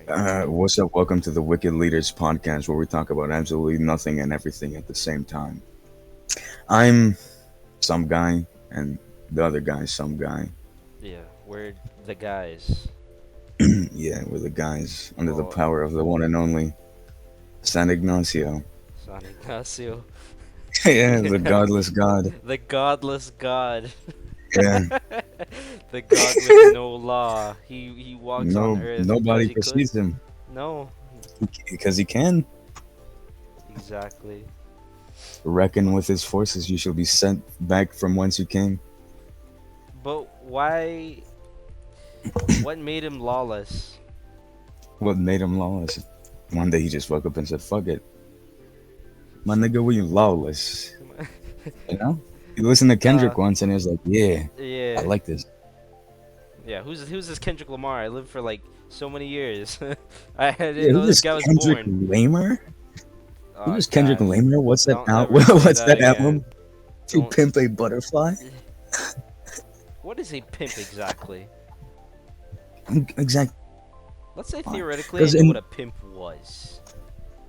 What's up? Welcome to the Wicked Leaders podcast, where we talk about absolutely nothing and everything at the same time. I'm some guy, and the other guy's some guy. Yeah, we're the guys. Yeah, we're the guys under the Well, power of the one and only San Ignacio. San Ignacio. Yeah, the Yeah, godless god. the godless god. Yeah, The god with no law. He walks on no, earth because nobody he could. perceives him No, because he can exactly. reckon with his forces. You shall be sent back from whence you came. But why? What made him lawless? What made him lawless? One day he just woke up and said, "Fuck it, my nigga, we lawless." You know? He listened to uh, Kendrick once and he was like, "Yeah, I yeah, like this." yeah. Who's this Kendrick Lamar? I lived for like so many years. I Yeah, didn't who know this was guy was Kendrick born. Lamer? Who Oh was Kendrick God! Lamer? What's that Don't out? ever say What's that that again. album? To Don't. Pimp a Butterfly? What is a pimp exactly? Exactly. Let's say theoretically I Because knew in what a pimp was.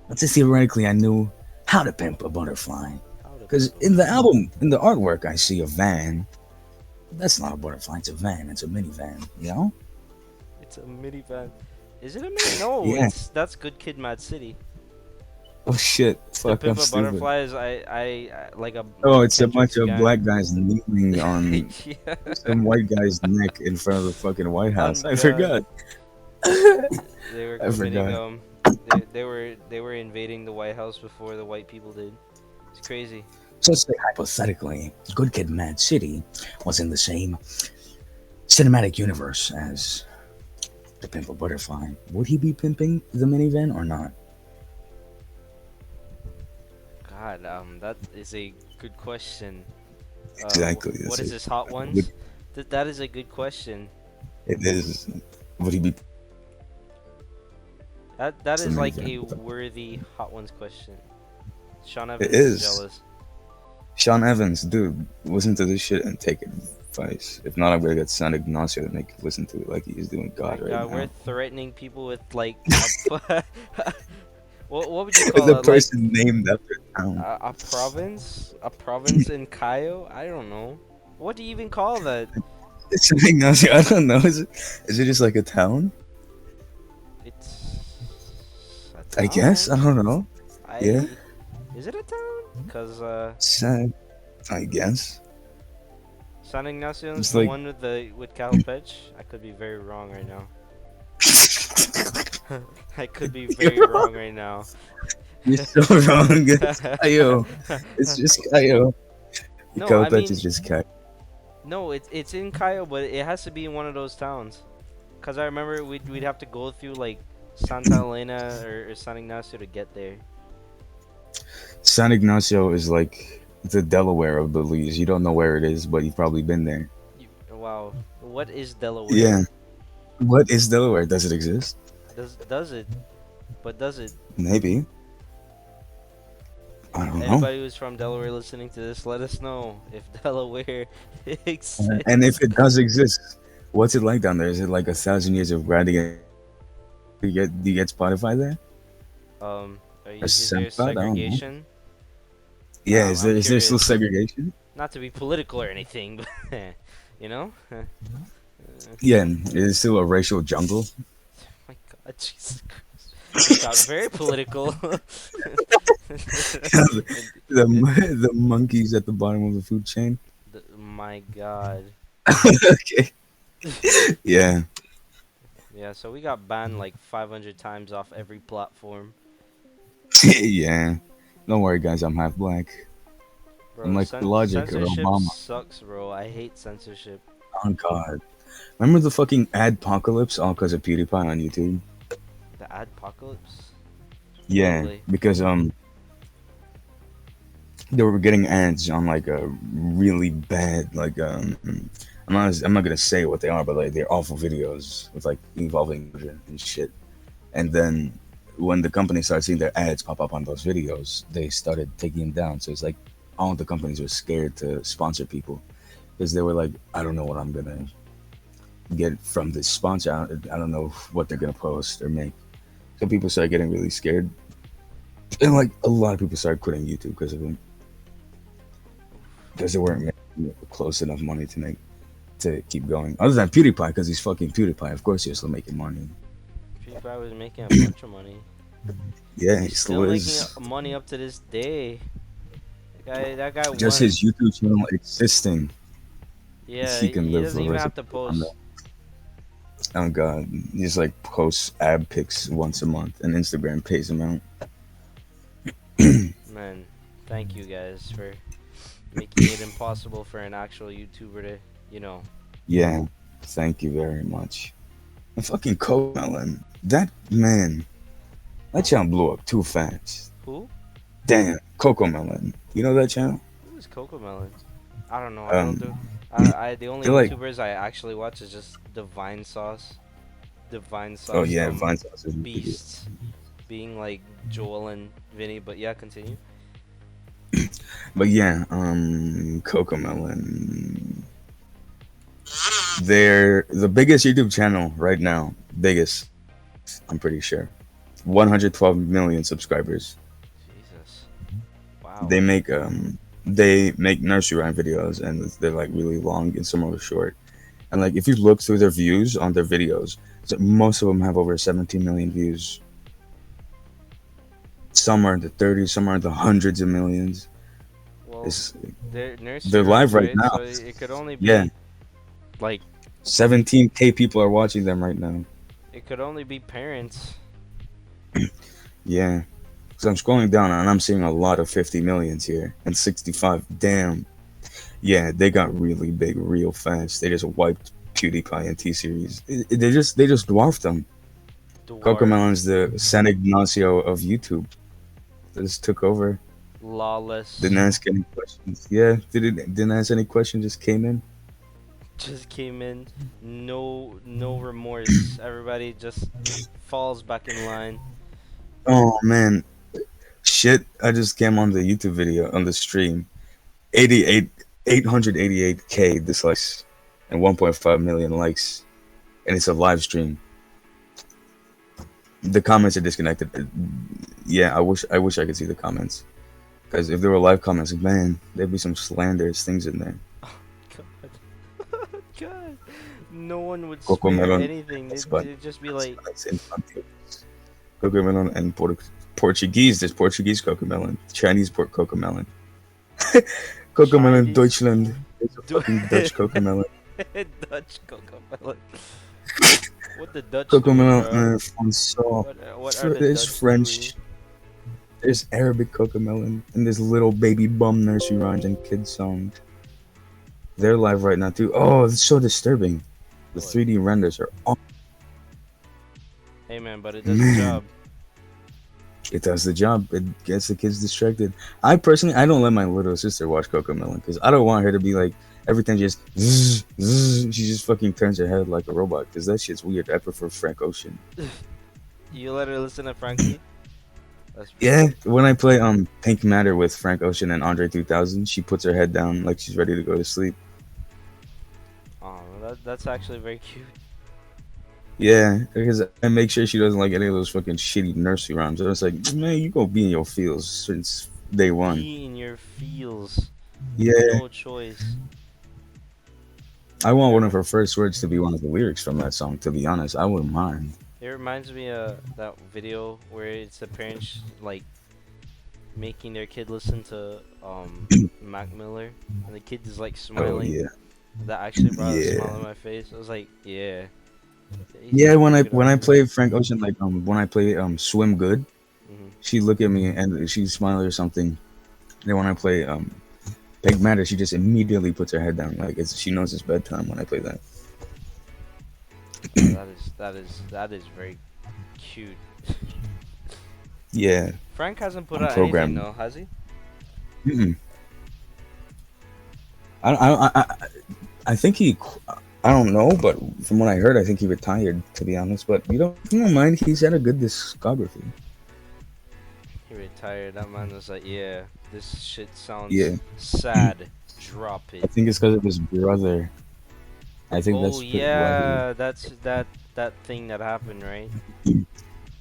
let's say theoretically, I knew how to pimp a butterfly. How to Because pimp a in the butterfly. album, in the artwork, I see a van. That's not a butterfly. It's a van. It's a minivan. You know? It's a minivan. Is it a mini? No, Yeah. that's Good Kid, Mad City. Oh shit! To Fuck! I'm pimp a stupid. butterfly is I like a Oh, it's a bunch Kendrick's of gang. black guys kneeling on Yeah. some white guy's neck in front of the fucking White House. On I God, forgot. they were I committing forgot. they were invading the White House before the white people did. It's crazy. So let's say hypothetically, Good Kid, Mad City was in the same cinematic universe as the Pimp a Butterfly. Would he be pimping the minivan or not? God, that is a good question. Exactly. What That's is it. this Hot Would, Ones? That is a good question. it is. Would he be That the is like minivan? a worthy Hot Ones question. Sean It Evans is is. jealous. Sean Evans, dude, listen to this shit and take advice. If not, I'm gonna get San Ignacio to make you listen to it like he's doing My God right God, we're now. threatening people with like what would you call The it? Like person named after town. a province? A province in Cayo? I don't know. What do you even call that? San Ignacio, I don't know. Is it just like a town? It's a I guess. I town. don't know. Yeah. I Is it a town? Cause San, I guess. San Ignacio is It's the like one with Calpech. I could be very wrong right now. I could be very you're wrong. wrong right now. You're so wrong. It's Kayo. It's just Kayo. No, I Calpech is mean just Kayo. no. It's in Cayo, but it has to be in one of those towns. Cause I remember we'd have to go through like Santa Elena or San Ignacio to get there. San Ignacio is like the Delaware of Belize. You don't know where it is, but you've probably been there. Wow, what is Delaware? Yeah. What is Delaware? Does it exist? Does it? But does it? Maybe. I don't know. Anybody who's from Delaware listening to this, let us know if Delaware exists. And if it does exist, what's it like down there? Is it like 1,000 years of grinding? Do you get Spotify there? Or Is there SoundCloud? I don't know. segregation? Yeah, is I'm there still curious. segregation? Not to be political or anything, but you know. Yeah, is it still a racial jungle? My God, Jesus Christ, this got very political. And The monkeys at the bottom of the food chain. my God. Okay. Yeah. Yeah, so we got banned like 500 times off every platform. Yeah. Don't worry, guys. I'm half black. I'm Bro, like Logic or censorship Obama. sucks, bro. I hate censorship. Oh God. Remember the fucking adpocalypse all because of PewDiePie on YouTube? The adpocalypse? Yeah, Totally. because they were getting ads on like a really bad I'm not gonna say what they are, but like they're awful videos with like involving children and shit. And then when the company started seeing their ads pop up on those videos, they started taking them down. So it's like all the companies were scared to sponsor people because they were like, I don't know what I'm gonna get from this sponsor. I don't know what they're gonna post or make. So people started getting really scared, and like a lot of people started quitting YouTube because of him, because they weren't making close enough money to make to keep going. Other than PewDiePie, because he's fucking PewDiePie. Of course, he's still making money. PewDiePie was making a bunch of money. Yeah, he He's still still making is. money up to this day. That guy Just won. his YouTube channel existing, Yeah, he can he live doesn't for the even rest of have to on that. post. Oh god, he just like posts ab pics once a month, and Instagram pays him out. Man, thank you guys for making it impossible for an actual YouTuber to, you know. Yeah, thank you very much. And fucking Coco Melon, that man, that channel blew up too fast. Who? Damn, Coco Melon, you know that channel? Who is Coco Melon? I don't know. I don't do. Um, The only they're like, YouTubers I actually watch is just Divine Sauce. Divine oh Sauce. yeah, Vine Sauce is really good. Beasts being like Joel and Vinny. But yeah, continue. But yeah, Coco Melon, they're the biggest YouTube channel right now. Biggest, I'm pretty sure. 112 million subscribers. Jesus. Wow. They make they make nursery rhyme videos, and they're like really long and some are short. And like if you look through their views on their videos, so most of them have over 17 million views. Some are in the 30s, some are in the hundreds of millions. Well, It's, they're nursery they're live rhymes, right right? now. So it could only Yeah, be like 17K people are watching them right now. it could only be parents. Yeah. So I'm scrolling down and I'm seeing a lot of 50 millions here and 65. Damn. Yeah, they got really big real fast. They just wiped PewDiePie and T Series. They just dwarfed them. Dwarf, Cocomelon's the San Ignacio of YouTube. They just took over. Didn't lawless, ask any questions. Yeah, didn't ask any questions. Just came in. just came in. No remorse. Everybody just falls back in line. Oh man, shit! I just came on the YouTube video on the stream. 88, 888K dislikes and 1.5 million likes, and it's a live stream. The comments are disconnected. Yeah, I wish I could see the comments. Because if there were live comments, man, there'd be some slanderous things in there. God, God, no one would Coco spare Melon, anything. that's They'd just be like, Spanish and Coco Melon and Portuguese. There's Portuguese Coco Melon, Chinese Coco Melon, Coco Melon Chinese, Deutschland. There's a Du- fucking Dutch Coco Melon. Dutch Coco Melon. What the Dutch Coco doing, Melon bro? François. What are the There's Dutch doing? French. There's Arabic Coco Melon, and there's little baby bum nursery rhymes and kids songs. They're live right now too. Oh, it's so disturbing. The What? 3D renders are oh Hey man, but it does the man. job. It does the job. It gets the kids distracted. I don't let my little sister watch Coco Melon because I don't want her to be like everything just zzz, zzz. She just fucking turns her head like a robot because that shit's weird. I prefer Frank Ocean. You let her listen to Frankie? That's Yeah, when I play Pink Matter with Frank Ocean and Andre 3000, she puts her head down like she's ready to go to sleep. oh, that's actually very cute. Yeah, because I make sure she doesn't like any of those fucking shitty nursery rhymes. I was like, man, you gonna be in your feels since day one. Be in your feels. Yeah, No choice. I want It, one of her first words to be one of the lyrics from that song. To be honest, I wouldn't mind. it reminds me of that video where it's the parents like making their kid listen to Mac Miller, and the kid is like Oh smiling. yeah, That actually brought a smile yeah, on my face. I was like, yeah, he's yeah. making When a I good when I argument. play Frank Ocean, like when I play Swim Good, Hmm. she look at me and she smile or something. And then when I play Pink Matter, she just immediately puts her head down, like she knows it's bedtime when I play that. Yeah, that is very cute. Yeah, Frank hasn't put I'm out anything programmed. though, has he? Mm-mm. I think he. I don't know, but from what I heard, I think he retired. To be honest, but you don't mind. He's had a good discography. He retired. That man was like, yeah, this shit sounds Yeah, sad. Drop I it. think it's because of his brother. I think Oh that's why he. yeah, that's that thing that happened, right?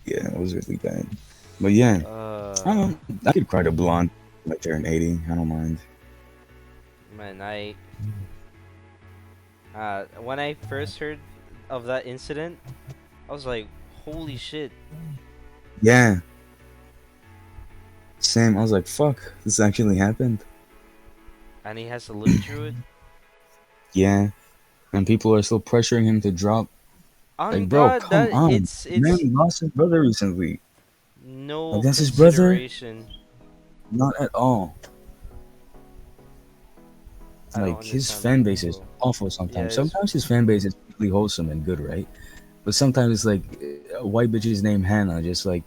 Yeah, it was really bad. But yeah, I Uh, don't. I could cry to blonde like turn 80. I don't mind. man, when I first heard of that incident, I was like, holy shit. Yeah, same. I was like, fuck, this actually happened. And he has to live through it. Yeah, and people are still pressuring him to drop. On Like, bro, God, come that on. Man it's lost his brother recently. Like, no that's his brother? consideration. Not at all. I don't Like, his understand fan people, base is bro. awful Yeah, sometimes. it's Sometimes his fan base is really wholesome and good, right? But sometimes it's like a white bitch's named Hannah just like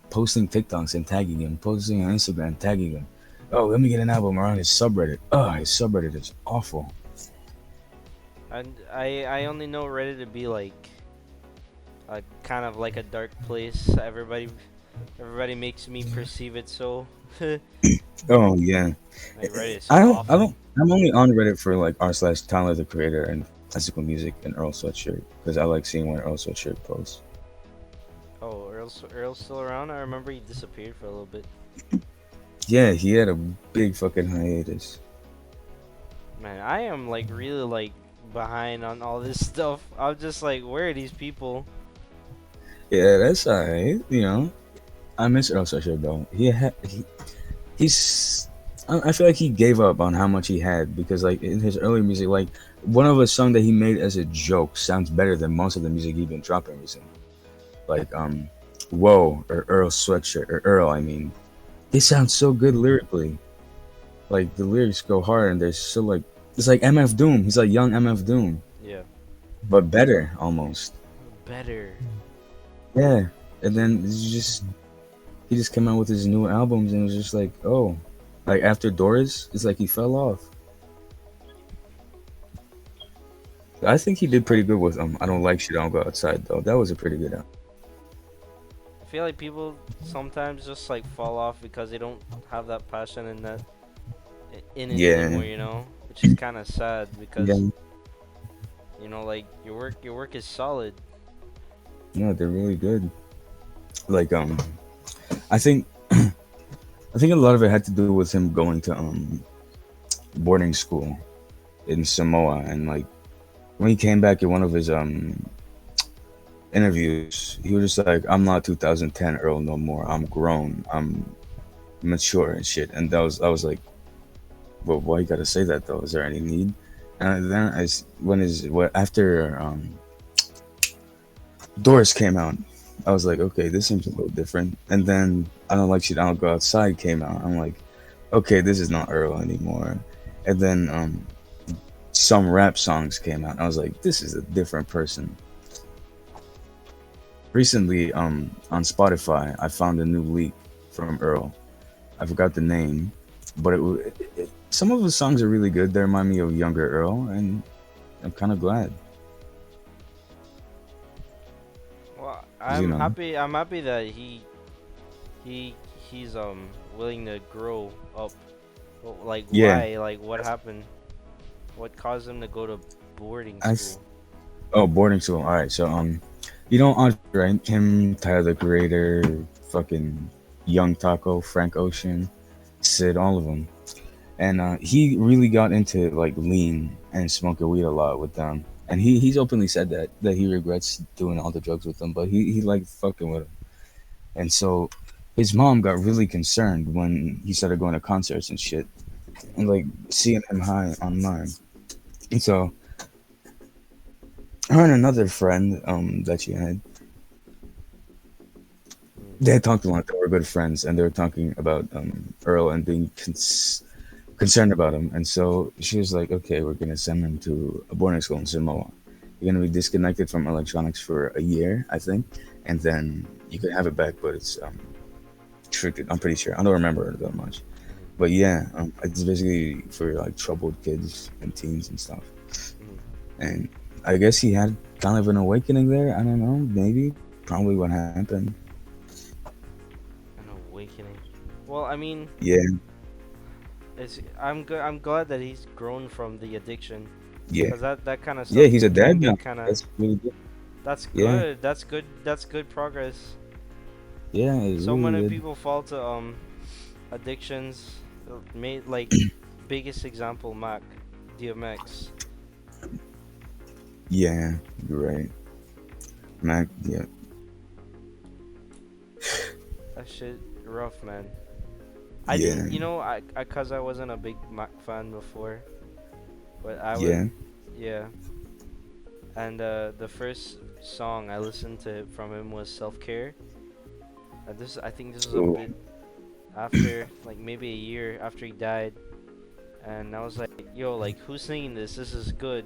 posting TikToks and tagging him, posting on Instagram, tagging him. Oh, let me get an album around his subreddit. Oh, his subreddit is awful. and I only know Reddit to be like a kind of like a dark place. Everybody makes me perceive it so. Like Oh yeah. Reddit is I don't. I awful. don't. I'm only on Reddit for like r/Tyler the Creator and classical music and Earl Sweatshirt because I like seeing when Earl Sweatshirt posts. Oh, Earl's still around? I remember he disappeared for a little bit. Yeah, he had a big fucking hiatus. Man, I am like really like behind on all this stuff. I'm just like, where are these people? Yeah, that's alright. You know, I miss Earl Sweatshirt though. He's. I feel like he gave up on how much he had because like in his early music, like one of the songs that he made as a joke sounds better than most of the music he's been dropping recently. Like Whoa or Earl Sweatshirt or Earl. I mean, they sound so good lyrically. Like the lyrics go hard and they're so like it's like MF Doom. He's like young MF Doom, Yeah, but better almost. better. Yeah, and then he just came out with his new albums and it was just like oh, like after Doris, it's like he fell off. I think he did pretty good with I don't like shit. I don't go outside though. That was a pretty good album. I feel like people sometimes just like fall off because they don't have that passion in it Yeah, anymore, which is kind of sad yeah, because like your work is solid. no, they're really good. Like I think I think a lot of it had to do with him going to boarding school in Samoa and like when he came back in one of his interviews, he was just like, "I'm not 2010 Earl no more. I'm grown. I'm mature and shit." And I was like, "Well, why you gotta say that though? Is there any need?" And then after Doris came out, I was like, "Okay, this seems a little different." And then I don't like shit. I don't go outside came out. I'm like, "Okay, this is not Earl anymore." And then some rap songs came out. I was like, "This is a different person." Recently, on Spotify, I found a new leak from Earl. I forgot the name, but some of his songs are really good. They remind me of younger Earl, and I'm kind of glad. Well, 'Cause, you I'm know, happy. I'm happy that he he's willing to grow up. Well, like yeah, why? Like what happened? What caused him to go to boarding I school? oh boarding school. All right, so you know, Andre, right? Him, Tyler the Creator, fucking Young Taco, Frank Ocean, Sid, all of them. And he really got into like lean and smoking weed a lot with them. And he's openly said that he regrets doing all the drugs with them, but he liked fucking with them. And so his mom got really concerned when he started going to concerts and shit, and like seeing him high online. And so her and another friend that she had, Mm. they had talked a lot. They were good friends, and they were talking about Earl and being concerned about him. And so she was like, "Okay, we're gonna send him to a boarding school in Samoa. You're gonna be disconnected from electronics for a year, I think, and then you can have it back, but it's restricted. I'm pretty sure. I don't remember it that much, Mhm. but yeah, it's basically for like troubled kids and teens and stuff. Mhm. And I guess he had kind of an awakening there. I don't know, maybe, probably what happened. An awakening. Well, I mean, Yeah, I'm good. I'm glad that he's grown from the addiction, yeah, cause that kind of yeah. stuff He's a dad can now. get kind of. That's really good. That's Yeah, good. That's good. That's good progress. Yeah, it So really many did. people fall to addictions. Made like biggest example Mac, DMX. Yeah, you're right. Mac, yeah, That shit rough, man. I yeah, didn't, cause I wasn't a big Mac fan before, but I was, yeah. yeah. And the first song I listened to from him was Self Care. I think this was a Oh, bit after, like maybe a year after he died. And I was like, yo, like who's singing this? This is good.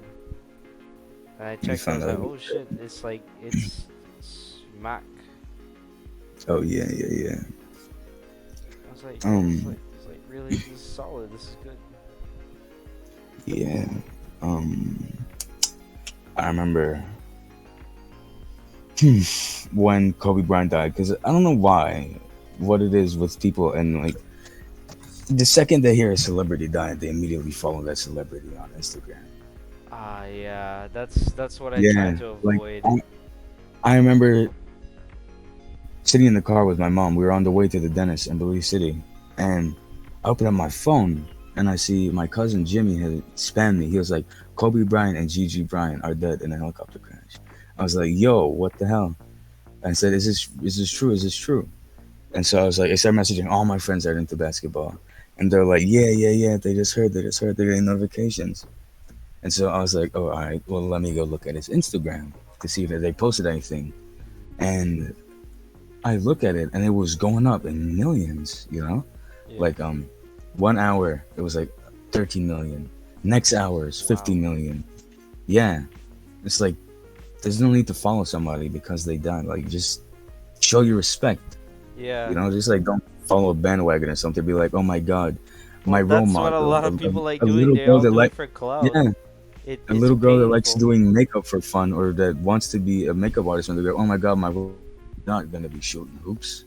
And I you checked. I found was like, out. oh shit, it's Mac. Oh yeah, yeah, yeah. I was like, yo, Um, it's like really, this is solid. This is good. yeah. Um, I remember when Kobe Bryant died because I don't know why, what it is with people and like the second they hear a celebrity died, they immediately follow that celebrity on Instagram. Ah, yeah, that's what I try Yeah, to like avoid. I remember sitting in the car with my mom. We were on the way to the dentist in Belize City, and I open up my phone and I see my cousin Jimmy had spammed me. He was like, "Kobe Bryant and Gigi Bryant are dead in a helicopter crash." I was like, "Yo, what the hell?" I said, "Is this true? Is this true?" And so I was like, I started messaging all my friends that are into basketball, and they're like, "Yeah, yeah, yeah. They just heard. They're getting notifications." And so I was like, "Oh, all right. Well, let me go look at his Instagram to see if they posted anything." And I look at it, and it was going up in millions. Yeah. Like 1 hour it was like 13 million. Next hour is 50 Wow. million. Yeah, it's like there's no need to follow somebody because they died. Like just show your respect. Yeah. Just like don't follow a bandwagon or something. Be like, oh my god, my Well, role that's what a model, lot of people like a doing. little They girl all that do it like, for clout. yeah, a It's little girl that likes painful. doing makeup for fun or that wants to be a makeup artist. And they go, oh my god, my role not gonna be shooting hoops.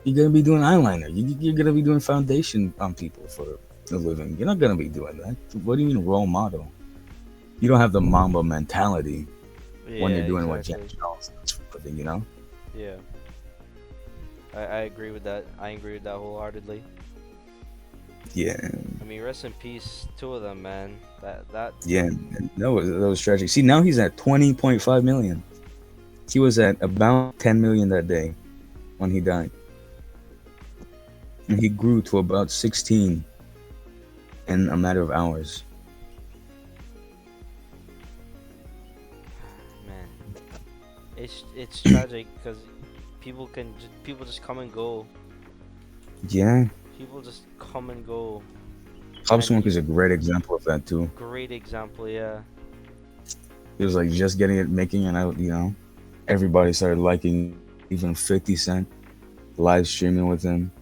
You're gonna be doing eyeliner. You're gonna be doing foundation on people for a living. You're not gonna be doing that. What do you mean role model? You don't have the Mamba mentality when you're Yeah, doing what James exactly. Charles does for a living. Yeah. I agree with that. I agree with that wholeheartedly. Yeah, I mean, rest in peace, two of them, man. That yeah. That was tragic. See, now he's at 20.5 million. He was at about 10 million that day when he died, and he grew to about 16 in a matter of hours. man, it's tragic because people just come and go. Yeah, People just come and go, Pop and Smoke is a great example of that too. great example, yeah. He was like just getting it, making it out. Everybody started liking even 50 Cent live streaming with him,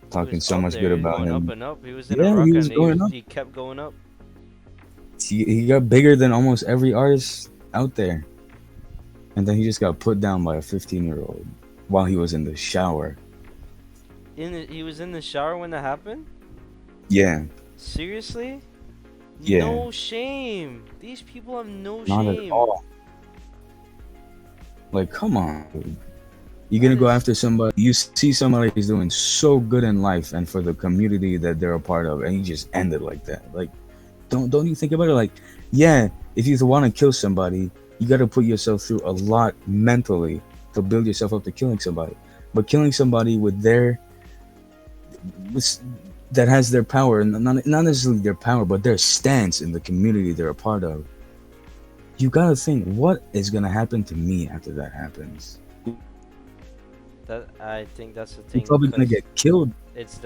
He talking was so up much good there. He was about going up him. and up. He was in a Yeah, he rock, was and going up. he kept going up. He got bigger than almost every artist out there. And then he just got put down by a 15-year-old while he was in the shower. He was in the shower when that happened. Yeah, Seriously? yeah, No shame. These people have no not at shame. all. Like, come on, dude. You're That gonna go is, after somebody. You see somebody who's doing so good in life and for the community that they're a part of, and you just end it like that. Like, don't you think about it? Like, yeah, if you want to kill somebody, you got to put yourself through a lot mentally to build yourself up to killing somebody. But killing somebody with that has their power, and not necessarily their power, but their stance in the community they're a part of. You gotta think, what is gonna happen to me after that happens? that I think that's the You're thing, probably gonna cause get killed. it's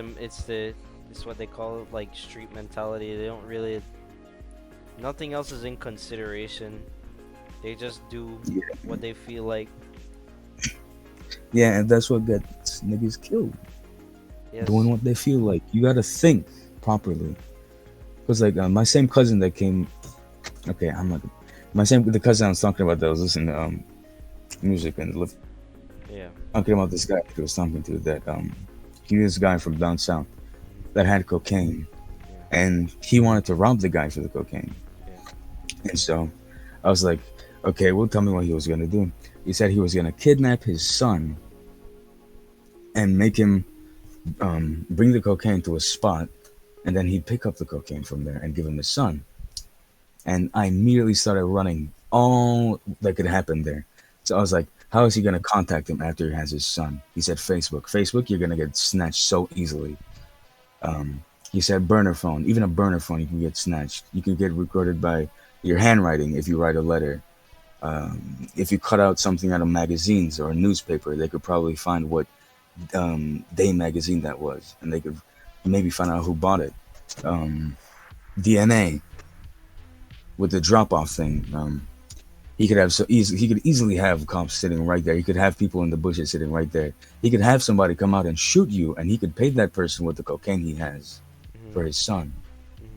what they call like street mentality. They don't really nothing else is in consideration. They just do Yeah, what they feel like. yeah, and that's what gets niggas killed. Doing Yes. what they feel like. You gotta think properly. Cause like my same cousin that came. Okay, I'm not. The cousin I was talking about that was listening to music and Yeah. talking about this guy he was talking to that he was this guy from down south that had cocaine Yeah. and he wanted to rob the guy for the cocaine. Yeah. And so I was like, okay, well, tell me what he was gonna do. He said he was gonna kidnap his son and make him bring the cocaine to a spot, and then he'd pick up the cocaine from there and give him his son. And I immediately started running all that could happen there. So I was like, how is he gonna contact him after he has his son? He said Facebook. Facebook, you're gonna get snatched so easily. He said burner phone. Even a burner phone, you can get snatched. You can get recorded by your handwriting if you write a letter. If you cut out something out of magazines or a newspaper, they could probably find what day magazine that was, and they could maybe find out who bought it. DNA with the drop off thing. He could have he could easily have cops sitting right there. He could have people in the bushes sitting right there. He could have somebody come out and shoot you, and he could pay that person with the cocaine he has Mhm. for his son. Mhm.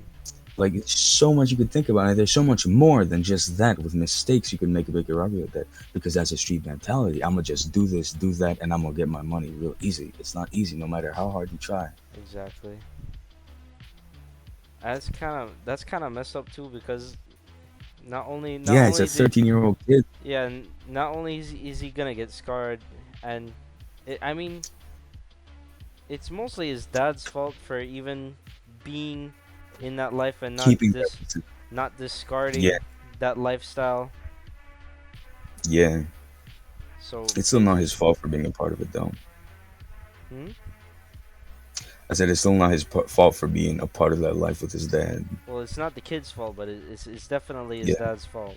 Like it's so much you could think about, and there's so much more than just that. With mistakes, you can make a bigger argument that because that's a street mentality. I'm gonna just do this, do that, and I'm gonna get my money real easy. It's not easy, no matter how hard you try. Exactly. That's kind of messed up too because not Yeah, it's a only did 13-year-old kid. yeah, not only is he gonna get scarred, and I mean it's mostly his dad's fault for even being in that life and Keeping that. not Yeah, discarding that lifestyle. yeah. So It's still not basically, his fault for being a part of it, though. hmm? I said it's still not his fault for being a part of that life with his dad. Well, it's not the kid's fault, but it's definitely his Yeah, dad's fault.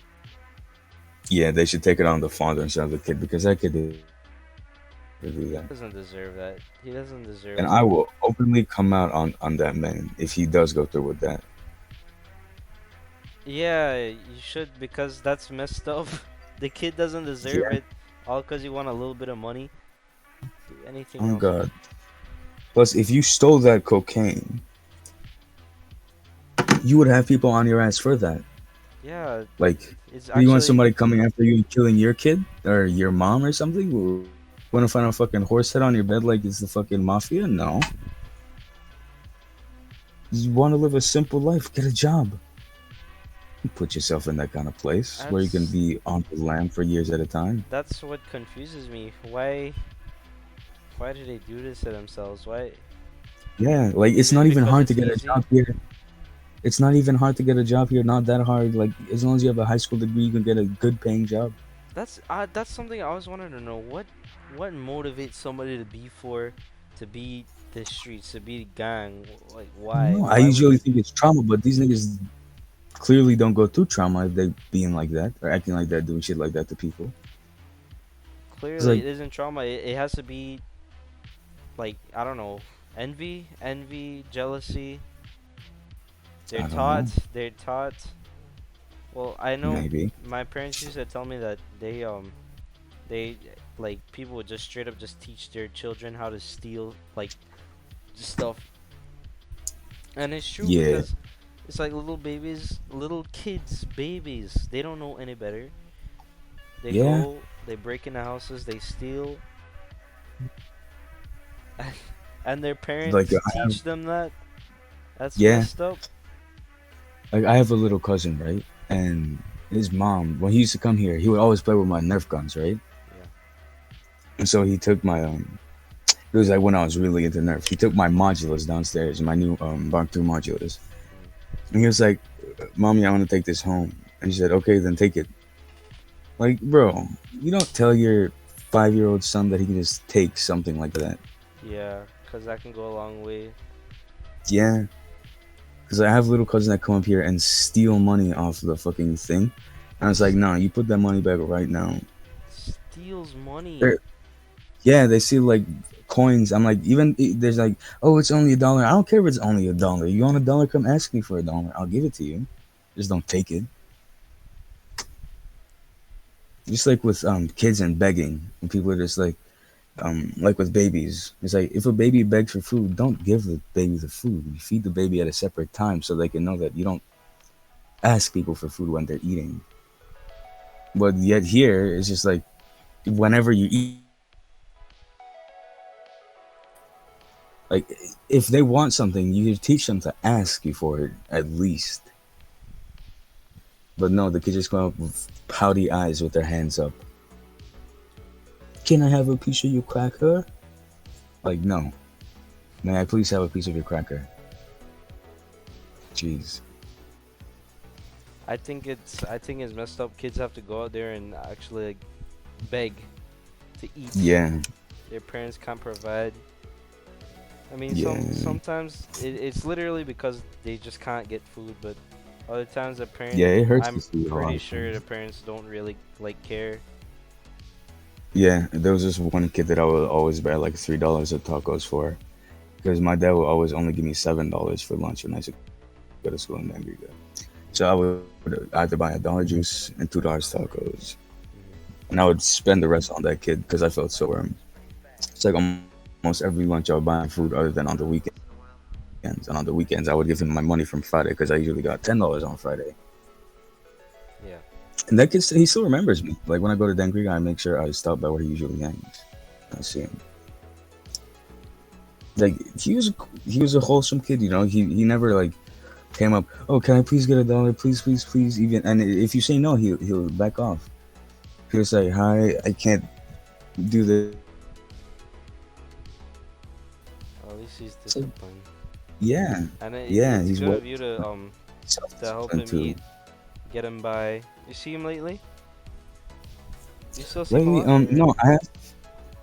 yeah. They should take it on the father instead of the kid because that kid didn't do that. Doesn't deserve that. He doesn't deserve And that. I will openly come out on that man if he does go through with that. Yeah, you should because that's messed up. The kid doesn't deserve Yeah. it, all because you want a little bit of money. Do anything Oh else. God. Plus, if you stole that cocaine, you would have people on your ass for that. Yeah, Like, it's do you want actually somebody coming after you and killing your kid or your mom or something? Want to find a fucking horse head on your bed like it's the fucking mafia? No. You want to live a simple life. Get a job. Don't put yourself in that kind of place where you can that's be on the lam for years at a time. that's what confuses me. Why do they do this to themselves? Why Yeah, like it's is it not even because hard to it's get a easy? job here. It's not even hard to get a job here. Not that hard. Like as long as you have a high school degree, you can get a good paying job. That's something I always wanted to know. What motivates somebody to be the streets, to be gang? Like why? No, I Why would usually think it's trauma, but these niggas clearly don't go through trauma if they being like that or acting like that, doing shit like that to people. It's clearly like it isn't trauma. It has to be like I don't know, envy, jealousy. I don't know, They're taught. Well, I know maybe. my parents used to tell me that they like people would just straight up just teach their children how to steal like stuff, and it's true Yeah, because it's like little kids, babies. They don't know any better. They yeah. go, they break into houses, they steal, and their Like parents I have, teach them that. That's yeah. messed up. Like I have a little cousin, right? And his mom, when he used to come here, he would always play with my Nerf guns, right? Yeah. And so he took my it was like when I was really into Nerf. He took my modulus downstairs, my new Mark II modulus. Mm. And he was like, "Mommy, I want to take this home." And she said, "Okay, then take it." Like, bro, you don't tell your 5-year-old son that he can just take something like that. Yeah, cause that can go a long way. Yeah, because I have little cousins that come up here and steal money off the fucking thing. And I was like, "No, you put that money back right now." Steals money. They're, yeah, they see like coins. I'm like, there's like, "Oh, it's only $1." I don't care if it's only $1. You want $1? Come ask me for $1. I'll give it to you. Just don't take it. Just like with kids and begging, when people are just like with babies, it's like if a baby begs for food, don't give the baby the food. You feed the baby at a separate time so they can know that you don't ask people for food when they're eating. But yet here, it's just like whenever you eat, like if they want something, you teach them to ask you for it at least. But no, the kids just come up with pouty eyes with their hands up. Can I have a piece of your cracker? Like, no. May I please have a piece of your cracker? Jeez. I think it's messed up. Kids have to go out there and actually like beg to eat. Yeah. Their parents can't provide. I mean, Yeah. sometimes it's literally because they just can't get food, but other times the Yeah, parent, it hurts to I'm see a lot pretty of sure the things. parents don't really like care. Yeah, there was this one kid that I would always buy like $3 of tacos for, because my dad would always only give me $7 for lunch when I used to go to school in Mangrego. So I had to buy $1 juice and $2 tacos, Hmm. and I would spend the rest on that kid because I felt so It's like almost every lunch I would buy him food other than on the weekends, and on the weekends I would give him my money from Friday because I usually got $10 on Friday. Yeah. And that kid, he still remembers me. Like when I go to Dangriga, I make sure I stop by where he usually hangs. I see him. Like he was a wholesome kid, you know. He never like came up. Oh, can I please get $1? Please, please, please. Even and if you say no, he'll back off. He'll say, "Hi, I can't do this. I can't do that." At least he's It's like, disciplined, yeah, and yeah. it's He's good well of you to help self-disciplined him too. eat, get him by. You see him lately? You still see him a Lately, lot, or? no,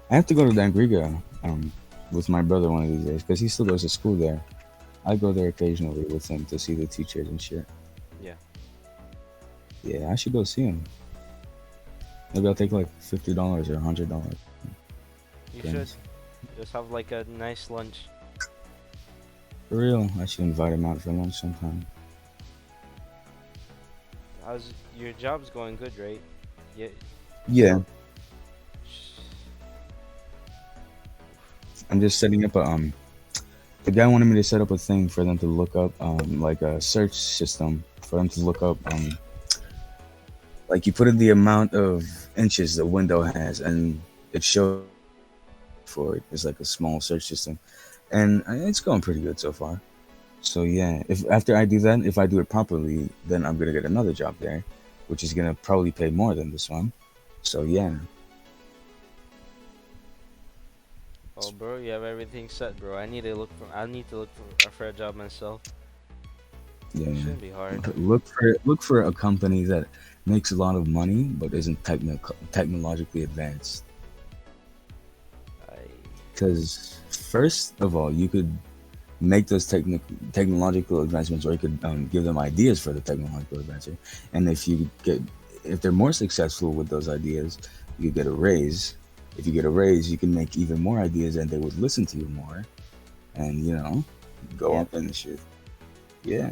I have to go to Dangriga, with my brother one of these days because he still goes to school there. I go there occasionally with him to see the teachers and shit. Yeah, Yeah, I should go see him. Maybe I'll take like $50 or $100. you should Depends. just have like a nice lunch. For real, I should invite him out for lunch sometime. How's your job's going good, right? Yeah. Yeah, sh- I'm just setting up a The guy wanted me to set up a thing for them to look up like a search system for them to look up like you put in the amount of inches the window has and it shows you what you can pay for it. It's like a small search system, and it's going pretty good so far. So yeah, if after I do that, if I do it properly, then I'm gonna get another job there, which is gonna probably pay more than this one. So yeah, Oh, bro, you have everything set, bro. I need to look for a job myself. yeah. Shouldn't be hard. Look for a company that makes a lot of money but isn't technologically advanced. I Because first of all, you could make those technological advancements, or you could give them ideas for the technological advancement. And if they're more successful with those ideas, you get a raise. If you get a raise, you can make even more ideas, and they would listen to you more, and go Yep. up in the shit. Yeah,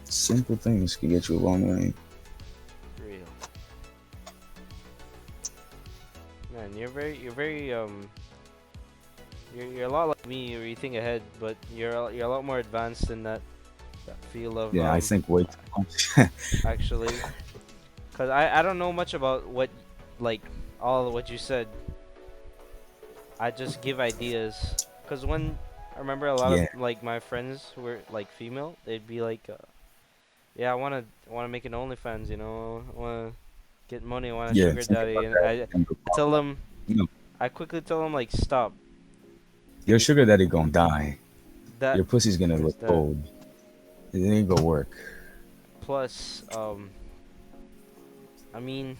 simple things can get you a long way. Real. Man, you're a lot like me. Where you think ahead, but you're a lot more advanced in that field of Yeah, I think way too much. actually. Cause I don't know much about what like all of what you said. I just give ideas. Cause when I remember a lot of Yeah, like my friends who were like female, they'd be like, yeah, I wanna make an OnlyFans, I wanna get money, I want a yeah. sugar Think daddy, about and that. And I tell them, you know, I quickly tell them like, stop. your Y- sugar daddy gonna die. That Your pussy's gonna there's look that. old. It ain't gonna work. Plus, I mean,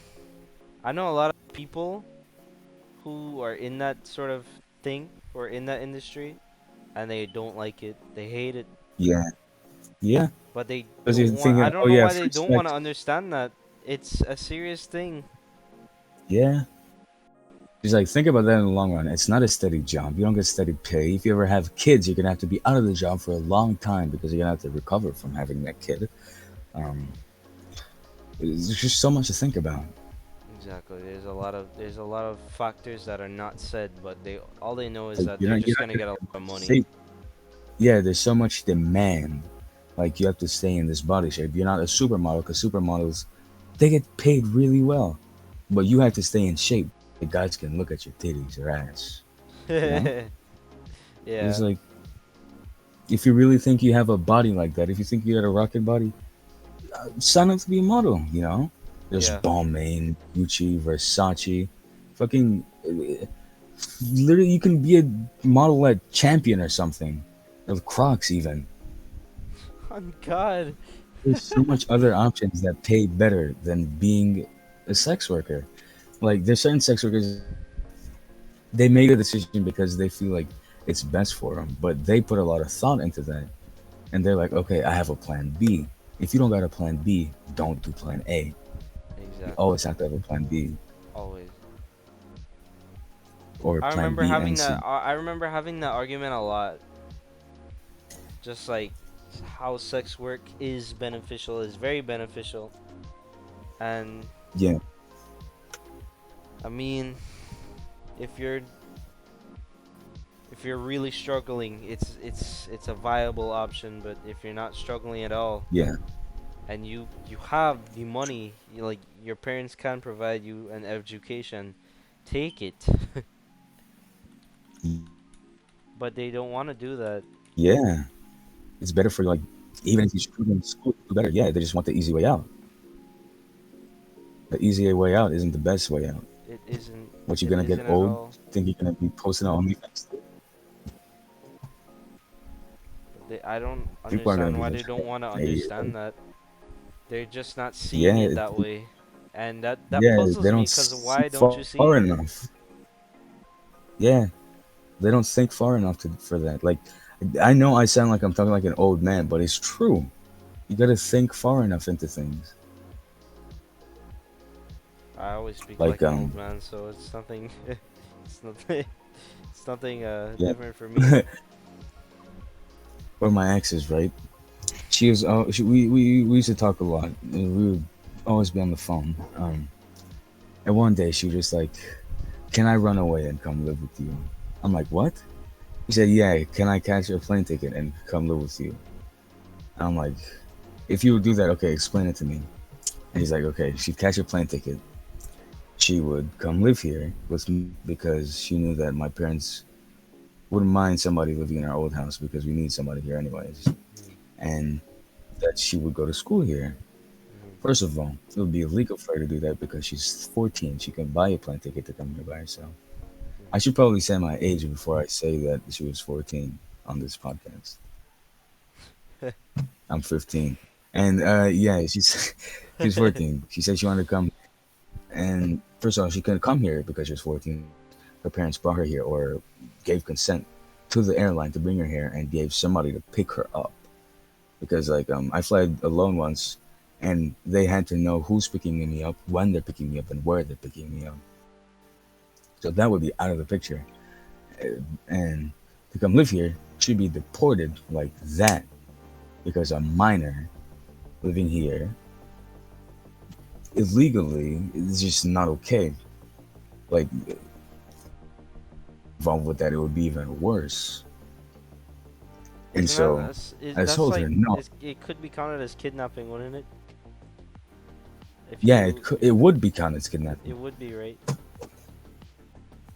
I know a lot of people who are in that sort of thing or in that industry, and they don't like it. They hate it, Yeah, yeah. but they Because you're don't want. I thinking, don't oh know yeah, why they free don't want to sex. understand that it's a serious thing. Yeah. It's like think about that in the long run. It's not a steady job. You don't get steady pay. If you ever have kids, you're gonna have to be out of the job for a long time because you're gonna have to recover from having that kid. Um, there's just so much to think about. Exactly. There's a lot of factors that are not said, but they all they know It's is like that you're they're not you're just not gonna gonna get a be lot able of to money. say. Yeah, there's so much demand. Like you have to stay in this body shape. You're not a supermodel because supermodels they get paid really well, but you have to stay in shape so the guys can look at your titties or ass. You know, it's Yeah. like if you really think you have a body like that, if you think you got a rocket body, sign up to be a model. There's Yeah. Balmain, Gucci, Versace, fucking. Literally, you can be a model at Champion or something, of Crocs even. On God. There's so much other options that pay better than being a sex worker. Like there's certain sex workers, they make a decision because they feel like it's best for them, but they put a lot of thought into that, and they're like, okay, I have a plan B. If you don't got a plan B, don't do plan A. You Exactly. always have to have a plan B Always. or I plan remember B having and that. C. I remember having that argument a lot. Just like how sex work is beneficial, is very beneficial, and Yeah, I mean, if you're really struggling, it's a viable option. But if you're not struggling at all, yeah, and you have the money, like your parents can provide you an education, take it. But they don't want to do that. yeah. It's better for like, even if you struggle in school, do better. Yeah, they just want the easy way out. The easy way out isn't the best way out. It isn't. What, you It gonna get isn't at old? all. Think you're gonna be posting on OnlyFans? I don't People are gonna understand be why like, they don't want to hey, understand that. They're just not seeing yeah, it that way, and that yeah, they puzzles me. don't Cause see why don't you see far it? enough. Yeah, they don't think far enough for that. Like, I know I sound like I'm talking like an old man, but it's true. You gotta think far enough into things. I always speak Like, like an old man, so it's nothing. It's nothing. It's nothing yeah. different for me. Or my exes, right? She was, we used to talk a lot. We would always be on the phone. And one day she was just like, "Can I run away and come live with you?" I'm like, "What?" He said, "Yeah, can I catch a plane ticket and come live with you?" I'm like, "If you would do that, okay, explain it to me." And he's like, "Okay, she'd catch a plane ticket. She would come live here with me because she knew that my parents wouldn't mind somebody living in our old house because we need somebody here anyways. Mm, And that she would go to school here. mhm, First of all, it would be illegal for her to do that because she's 14. She can buy a plane ticket to come here by herself. I should probably say my age before I say that she was 14 on this podcast. mhm. I'm 15. And yeah, she's 14. She said she wanted to come. And first of all, she couldn't come here because she was 14. Her parents brought her here or gave consent to the airline to bring her here and gave somebody to pick her up. Because like I fly alone once, and they had to know who's picking me up, when they're picking me up, and where they're picking me up. So that would be out of the picture. And to come live here should be deported like that because a minor living here illegally is just not okay. Like involved with that, it would be even worse. And Isn't that so I that's told like her no. it could be counted as kidnapping, wouldn't it? If Yeah, you it would be counted as it kidnapping. would be right.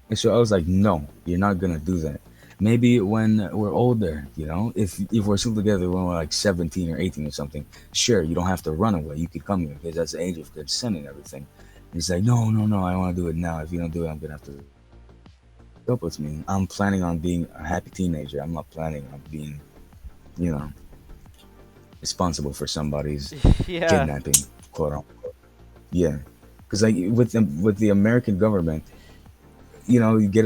And so I was like, no, you're not gonna do that. Maybe when we're older, if we're still together when we're like 17 or 18 or something, sure, you don't have to run away. You could come here because that's the age of consent and everything. And he's like, no, no, no, I want to do it now. If you don't do it, I'm gonna have to up with me. I'm planning on being a happy teenager. I'm not planning on being, you know, responsible for somebody's Yeah. kidnapping, quote unquote. Yeah, because like with the American government, you get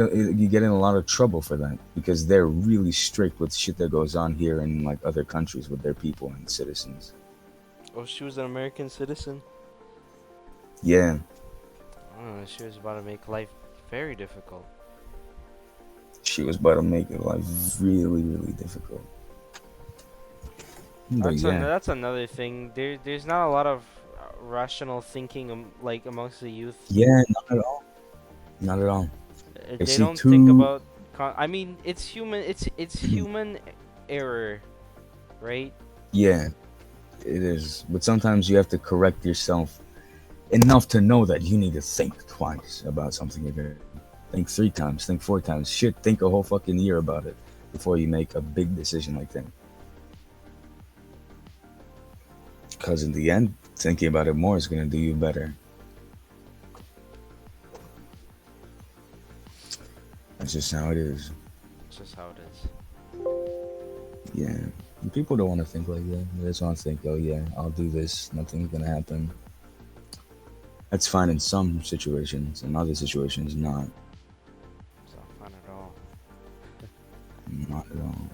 in a lot of trouble for that because they're really strict with shit that goes on here in like other countries with their people and citizens. Oh, she was an American citizen. Yeah, Oh, she was about to make life very difficult. she was about to make it like really, really difficult. But yeah, That's another thing. There's not a lot of rational thinking like amongst the youth. yeah, not at all, not at all. They They see don't think two, about. I mean, it's human. It's human error, right? yeah, it is. But sometimes you have to correct yourself enough to know that you need to think twice about something you're gonna think 3 times, think 4 times. Shit, think a whole fucking year about it before you make a big decision like that. Because in the end, thinking about it more is gonna do you better. That's just how it is. It's just how it is. Yeah. And people don't want to think like that. They just want to think, oh yeah, I'll do this. Nothing's gonna happen. That's fine in some situations. In other situations, not. It's not fun at all. Not at all.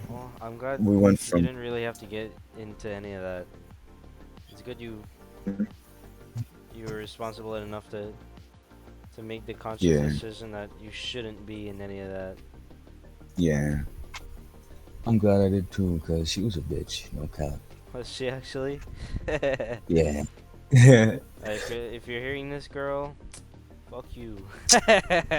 Well, I'm glad We went you from didn't really have to get into any of that. It's good you were responsible enough to make the conscious yeah, decision that you shouldn't be in any of that. yeah. I'm glad I did too, because she was a bitch. No cap. Was she actually? Yeah. If you're hearing this, girl, fuck you.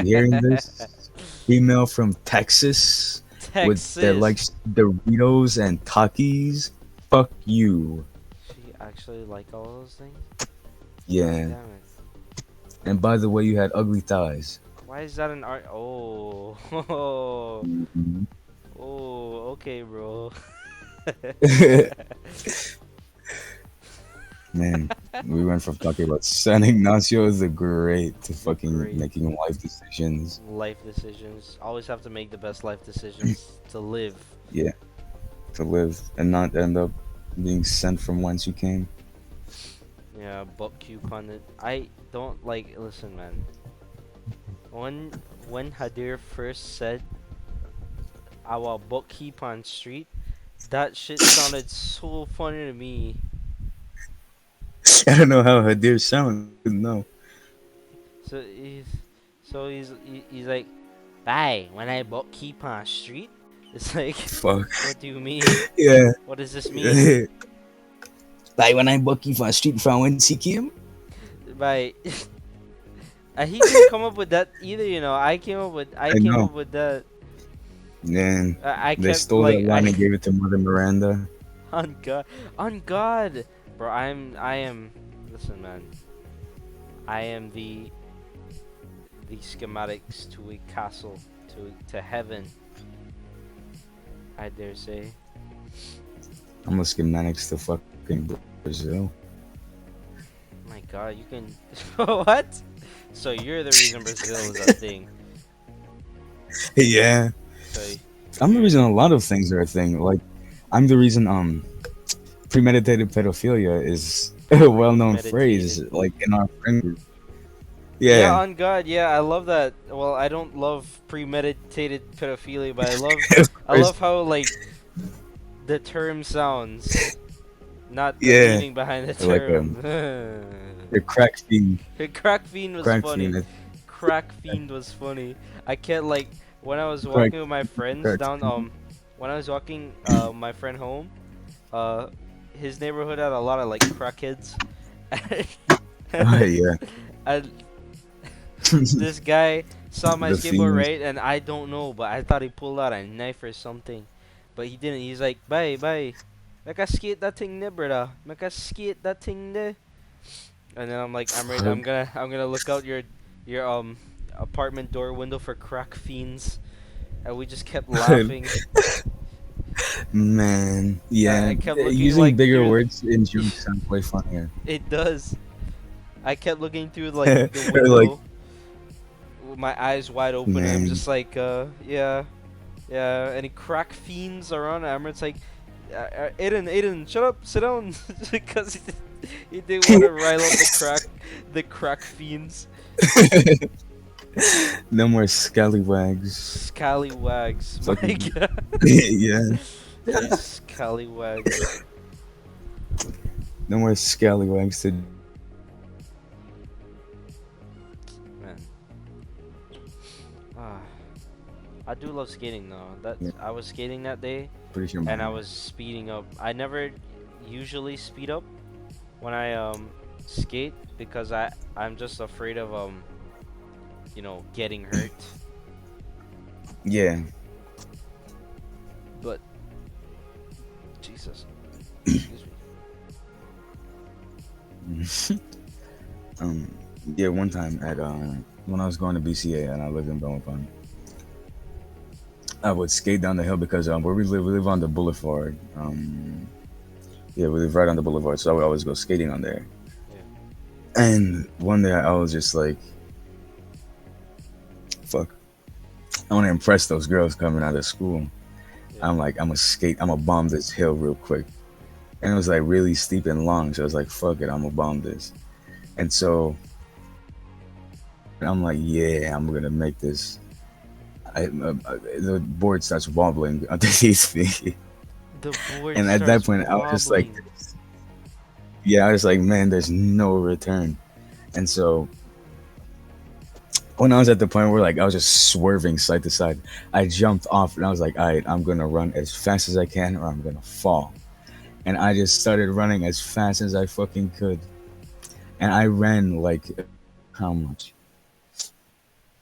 Hearing this female from Texas with that Texas. likes Doritos and Takis, fuck you. She actually like all those things? Yeah. Damn it. And by the way, you had ugly thighs. Why is that an art? Oh. Mhm. Oh, okay, bro. Man, we went from talking about San Ignacio the Great to fucking Great making life decisions. life decisions. Always have to make the best life decisions to live. Yeah, to live and not end up being sent from whence you came. Yeah, butt coupon it. I don't like. Listen, man. When Hadir first said our butt coupon street, that shit sounded so funny to me. I don't know how Hadir sounds. No. So he's like, bye. When I bought coupon street, it's like, Fuck. what do you mean? Yeah. What does this mean? Like when I'm Bucky from Street from whence he came. By he didn't come up with that either. I came up with I know. that. Man, I they kept stole that like line and gave it to Mother Miranda. on God, bro. I am. Listen, man. I am the schematics to a castle, to heaven. I dare say. I'm a schematics to fucking Brazil. My God, you can. What? So you're the reason Brazil is a thing. Yeah. So I'm the you're reason a lot of things are a thing. Like, I'm the reason premeditated pedophilia is a well-known phrase. premeditated. Like in our friend group. Yeah, Yeah. on God, yeah, I love that. Well, I don't love premeditated pedophilia, but Of I course. love how like the term sounds, not the Yeah. meaning behind the Like term. the crack fiend. Crack fiend was Crack funny. fiend. Crack fiend was funny. I can't like when I was Crack. walking with my friends Crack down fiend. when I was walking my friend home, uh his neighborhood had a lot of like crackheads. Oh yeah. And this guy saw my The skateboard, fiends. right, and I don't know, but I thought he pulled out a knife or something, but he didn't. He's like, bye bye, meka skate that thing ne, brother, meka skate that thing ne. And then I'm like, I'm ready. Fuck. I'm gonna look out your apartment door window for crack fiends, and we just kept laughing. Man. I Yeah. kept looking Using like bigger through. words in jokes sounds way funnier. It does. I kept looking through like the Or like, window, with my eyes wide open, and I'm man. just like, yeah, yeah. Any crack fiends around? It's like, Aiden, shut up, sit down, because he didn't want to rile up the crack fiends. No more scallywags. Scallywags, my Fucking God. yeah. These scallywags. No more scallywags to. Man. Ah, I do love skating though. Yeah. I was skating that day, Pretty sure. and I was speeding up. I never usually speed up when I skate, because I'm just afraid of getting hurt. Yeah. But Jesus, excuse me. um. Yeah. One time at when I was going to BCA and I lived in Belmont, I would skate down the hill because where we live on the boulevard. Yeah, we live right on the boulevard, so I would always go skating on there. Yeah. And one day I was just like, I want to impress those girls coming out of school. Yeah. I'm like, I'm gonna skate, I'm gonna bomb this hill real quick. And it was like really steep and long, so I was like, fuck it, I'm gonna bomb this. And so I'm like, yeah, I'm gonna make this. The board starts wobbling underneath me, The board and at that starts point, I was just like, wobbling. yeah, I was like, man, there's no return. And so when I was at the point where like I was just swerving side to side, I jumped off and I was like, all right, I'm gonna run as fast as I can or I'm gonna fall. And I just started running as fast as I fucking could. And I ran like how much?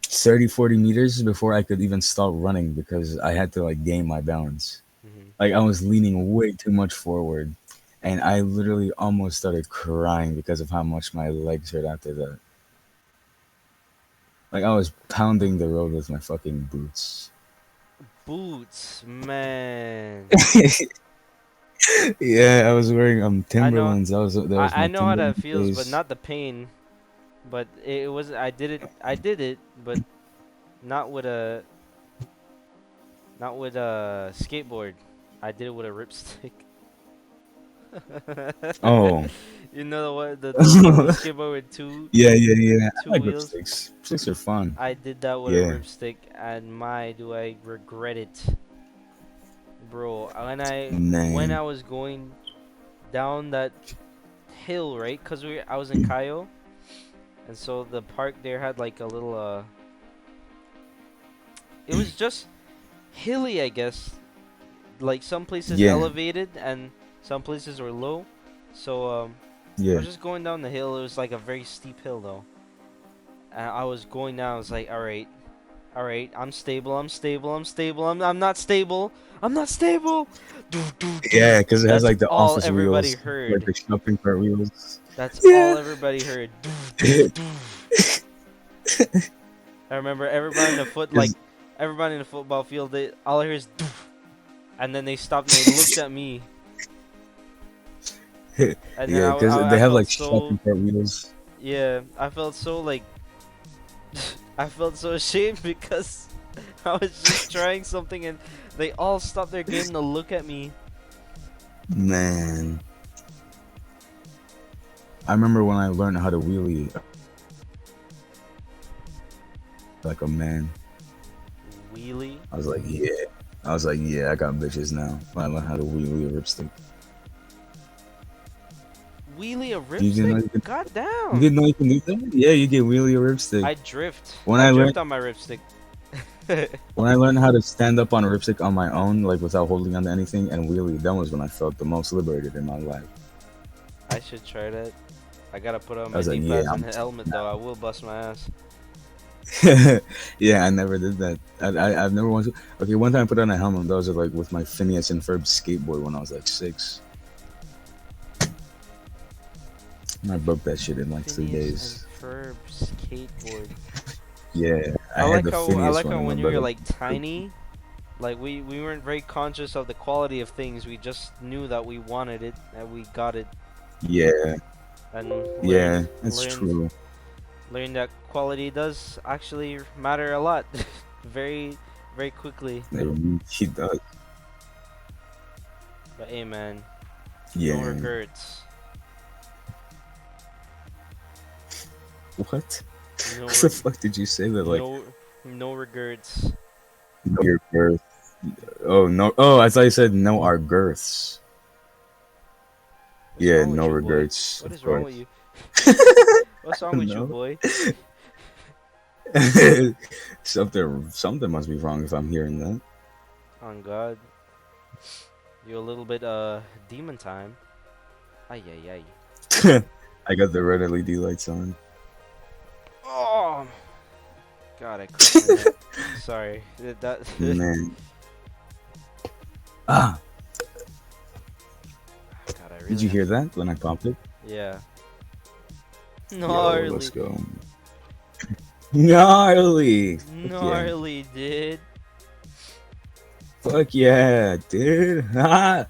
30, 40 meters before I could even stop running because I had to like gain my balance. Hmm. Like I was leaning way too much forward. And I literally almost started crying because of how much my legs hurt after that. Like I was pounding the road with my fucking boots. Boots, man. Yeah, I was wearing I know, Timberlands. That was I my know how that Timberland feels, but days. not the pain. But it was, I did it, but not with a, not with a skateboard. I did it with a ripstick. Oh. You know the what, the skateboard with Yeah, yeah, yeah. I two like wheels. lipsticks. Lipsticks are fun. I did that with a Yeah. ripstick, and my do I regret it, bro. When Man. I was going down that hill, right? Cause I was in Cayo, and so the park there had like a little it was just hilly, I guess. Like some places Yeah. elevated and some places were low. So I Yeah. was just going down the hill. It was like a very steep hill though. And I was going down. I was like, all right, I'm stable. I'm stable. I'm stable. I'm not stable. I'm not stable. Doo, doo, doo. Yeah, because it has That's like the all office everybody wheels, like heard. the shopping cart wheels. That's all Yeah. everybody heard. Doo, doo, doo. I remember everybody in the Cause everybody in the football field. All I hear is doo. And then they stopped and they looked at me. And then yeah, because I they have felt like so, shopping cart wheels. yeah, I felt so like, I felt so ashamed because I was just trying something and they all stopped their game to look at me. Man, I remember when I learned how to wheelie like a man. Wheelie? I was like, yeah. I was like, yeah, I got bitches now. When I learned how to wheelie a ripstick. Wheelie a You didn't know ripstick? you could. God You damn! didn't know you can do that? Yeah, you get wheelie a ripstick. I drift. When I I drift learned on my ripstick. when I learned how to stand up on a ripstick on my own, like without holding on to anything, and wheelie, that was when I felt the most liberated in my life. I should try that. I gotta put on I my was like, knee yeah, pads and I'm. a helmet though. I will bust my ass. Yeah, I never did that. I've never wanted to. Okay, one time I put on a helmet. Those are like with my Phineas and Ferb skateboard when I was like 6. And I broke that shit in like 3 Phineas days. and Ferb skateboard. Yeah, I had the I Phineas like one how and my when you were brother. like tiny, like we weren't very conscious of the quality of things. We just knew that we wanted it and we got it Yeah, and yeah, it's true. learned that quality does actually matter a lot, very very quickly. He does. But hey man, no Yeah. regrets. What? No What the fuck did you say that? Like, no regrets. know your girth. Oh no! Oh, I thought you said know our girths. What's Yeah, wrong with no you, boy? regrets, What of is wrong course. with you? I What's wrong don't with you, know. boy? Something must be wrong if I'm hearing that. On God, you a little bit demon time. Ay ay ay. I got the red LED lights on. Oh God, I cracked my neck. Sorry. That Man. Ah, God, I did really you have hear to. that when I popped it? Yeah. Yo, let's Gnarly. go. Gnarly. Fuck yeah. Gnarly, dude. Fuck yeah, dude. Ah.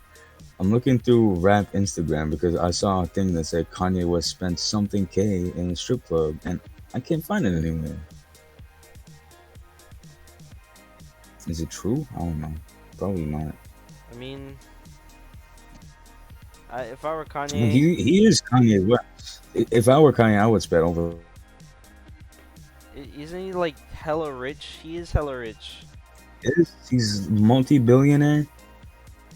I'm looking through rap Instagram because I saw a thing that said Kanye West spent something K in a strip club, and I can't find it anywhere. Is it true? I don't know. Probably not. I mean, if I were Well, Kanye, he is Kanye West. If I were Kanye, I would spend over. isn't he like hella rich? He is hella rich. He's multi-billionaire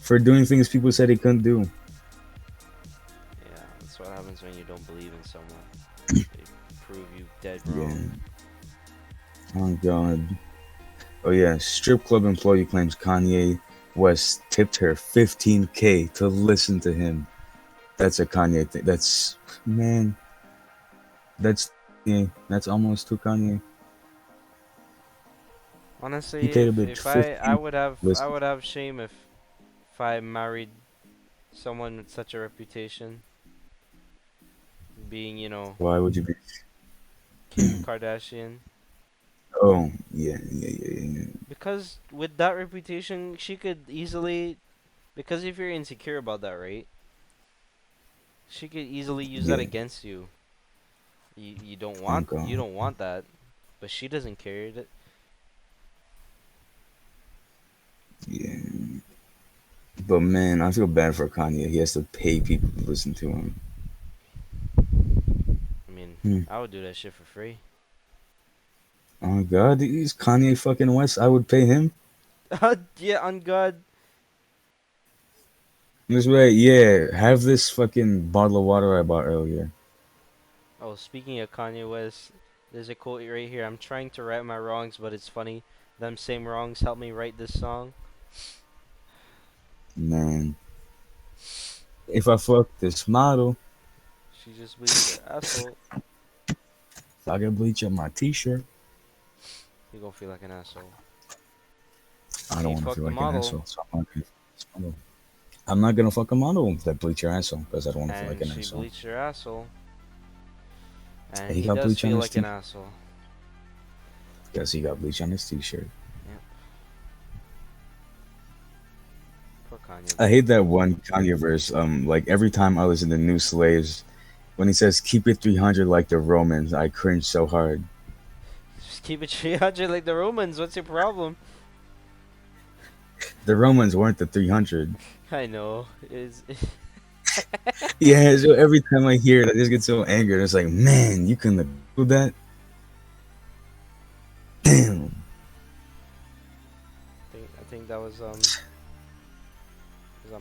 for doing things people said he couldn't do. Yeah, that's what happens when you don't believe in someone. They prove you dead Yeah. wrong. Oh God. Oh yeah. Strip club employee claims Kanye West tipped her 15K to listen to him. That's a Kanye thing. Man. That's yeah. That's almost too Kanye. He Honestly, paid a if bitch if I 15. would have I Listen. would have shame if I married someone with such a reputation, being Why would you be? Kim Kardashian. Oh yeah. Because with that reputation, she could easily, because if you're insecure about that, right? She could easily use that Yeah. against you. You don't Oh want God. that, but she doesn't care. Yeah. But man, I feel bad for Kanye. He has to pay people to listen to him. I mean, Hmm. I would do that shit for free. Oh God, he's Kanye fucking West. I would pay him. Yeah, on God. This way, yeah. Have this fucking bottle of water I bought earlier. Oh, speaking of Kanye West, there's a quote right here. I'm trying to right my wrongs, but it's funny. Them same wrongs helped me write this song. Man, if I fuck this model, She just bleached her asshole. if I can bleach up my t-shirt. You gonna feel like an asshole. I don't She want to fucked feel the like an model, asshole, so I'm not gonna fuck a model that bleach your asshole because I don't want to feel like and an she asshole. bleached her asshole, and He he got does bleach on feel his like an t asshole. because he got bleach on his t-shirt. Yep. Poor Kanye, I bro. hate that one Kanye verse. Like every time I listen to New Slaves, when he says "Keep it 300 like the Romans," I cringe so hard. Just keep it 300 like the Romans. What's your problem? The Romans weren't the 300. I know. Is Yeah, so every time I hear it, I just get so angry. It's like, man, you couldn't have do that. Damn. I think that was on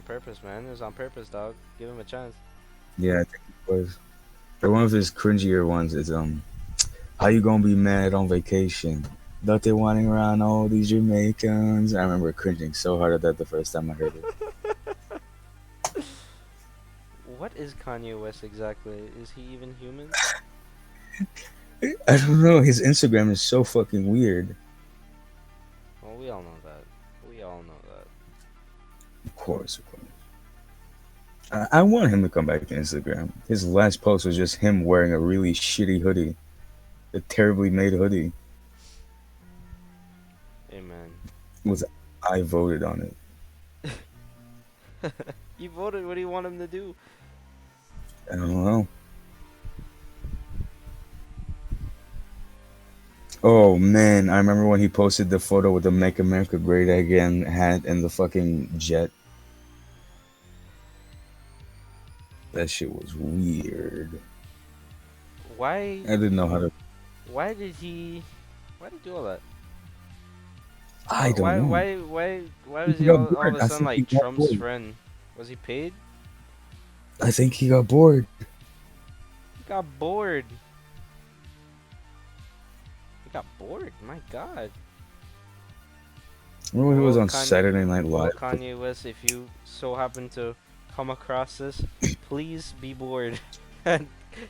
purpose, man. It was on purpose, dog. Give him a chance. Yeah, I think it was. Or one of his cringier ones is how you gonna be mad on vacation? That they wanting around all these Jamaicans. I remember cringing so hard at that the first time I heard it. What is Kanye West exactly? Is he even human? I don't know. His Instagram is so fucking weird. Well, we all know that. We all know that. Of course, of course. I want him to come back to Instagram. His last post was just him wearing a really shitty hoodie, a terribly made hoodie. Amen. Was I voted on it? You voted. What do you want him to do? I don't know. Oh man, I remember when he posted the photo with the "Make America Great Again" hat and the fucking jet. That shit was weird. Why? I didn't know how to. Why did he? Why did he do all that? I don't Why? know. Why? Why? Why was He he got all of bored. a I sudden think he like got Trump's bored. friend? Was he paid? I think he got bored. He got bored. He got bored. My God. Remember when he was Well, on Saturday Night well, Live? Kanye West, if you so happen to come across this, please be bored and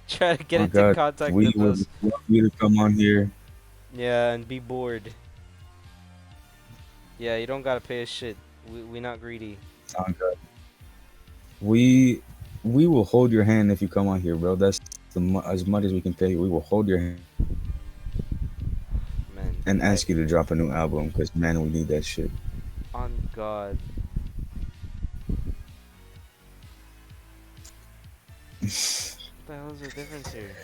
try to get Oh into God, contact we with would us. love you to come on here. Yeah, and be bored. Yeah, you don't gotta pay us shit. We not greedy. Oh God, we we will hold your hand if you come on here, bro. That's as much as we can pay. We will hold your hand Man, and I ask you to drop a new album because man, we need that shit. on God. What the hell is the difference here?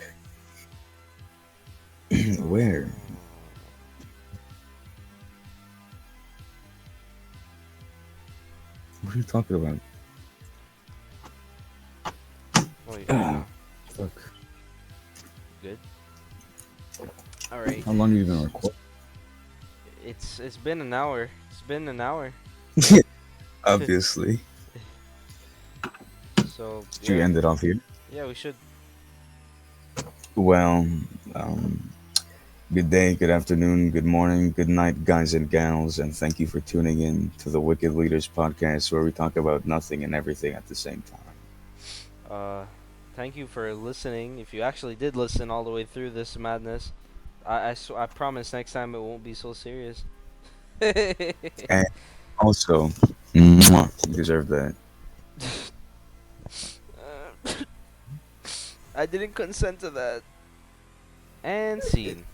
Where? Oh. What are you talking about? Wait, Ah, fuck. good. All right. How long have you been recording? It's been an hour. It's been an hour. Obviously. So Did you yeah, end it off here? yeah, we should. Well, um, good day, good afternoon, good morning, good night, guys and gals, and thank you for tuning in to the Wicked Leaders podcast, where we talk about nothing and everything at the same time. Uh, Thank you for listening. If you actually did listen all the way through this madness, I promise next time it won't be so serious. And also, mwah, you deserve that. I didn't consent to that. And scene.